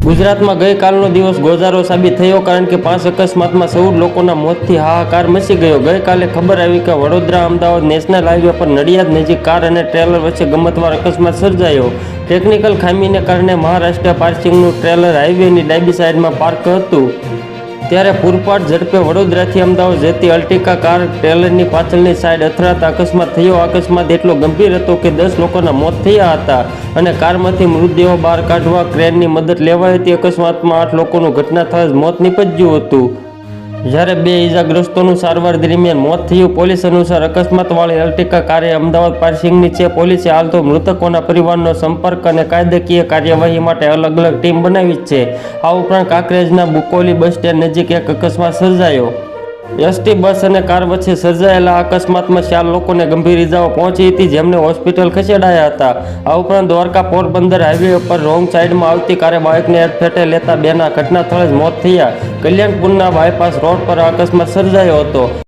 ગુજરાતમાં ગઈકાલનો દિવસ ગોઝારો સાબિત થયો, કારણ કે 5 અકસ્માતમાં 14 લોકોના મોતથી હાહાકાર મચી ગયો। ગઈકાલે ખબર આવી કે વડોદરા અમદાવાદ નેશનલ હાઈવે પર નડિયાદ નજીક કાર અને ટ્રેલર વચ્ચે ગમતવાર અકસ્માત સર્જાયો। ટેકનિકલ ખામીને કારણે મહારાષ્ટ્ર પાર્સિંગનું ટ્રેલર હાઈવેની ડાબી સાઈડમાં પાર્ક હતું, ત્યારે પૂરપાટ ઝડપે વડોદરાથી અમદાવાદ જતી અર્ટિકા કાર ટ્રેલરની પાછળની સાઈડ અથડાતા અકસ્માત થયો। અકસ્માત એટલો ગંભીર હતો કે 10 લોકોના મોત થયા હતા અને કારમાંથી મૃતદેહો બહાર કાઢવા ક્રેનની મદદ લેવાઈ હતી। અકસ્માતમાં 8 લોકોનું ઘટના સ્થળે જ મોત નીપજ્યું હતું, જ્યારે 2 ઇજાગ્રસ્તોનું સારવાર દરમિયાન મોત થયું। પોલીસ અનુસાર અકસ્માતવાળી અર્ટિકા કારે અમદાવાદ પાર્સિંગની છે। પોલીસે હાલ તો મૃતકોના પરિવારનો સંપર્ક અને કાયદાકીય કાર્યવાહી માટે અલગ અલગ ટીમ બનાવી છે। આ ઉપરાંત કાંકરેજના બુકોલી બસ સ્ટેન્ડ નજીક એક અકસ્માત સર્જાયો। એસટી બસ અને કાર વચ્ચે સર્જાયેલા અકસ્માતમાં 4 લોકોને ગંભીર ઇજાઓ પહોંચી હતી, જેમને હોસ્પિટલ ખસેડાયા હતા। આ ઉપરાંત દ્વારકા પોરબંદર હાઈવે પર રોંગ સાઈડમાં આવતી કારે બાઇકને અડફેટે લેતા 2ના ઘટના સ્થળે જ મોત થયા। કલ્યાણપુરના બાયપાસ રોડ પર આ અકસ્માત સર્જાયો હતો।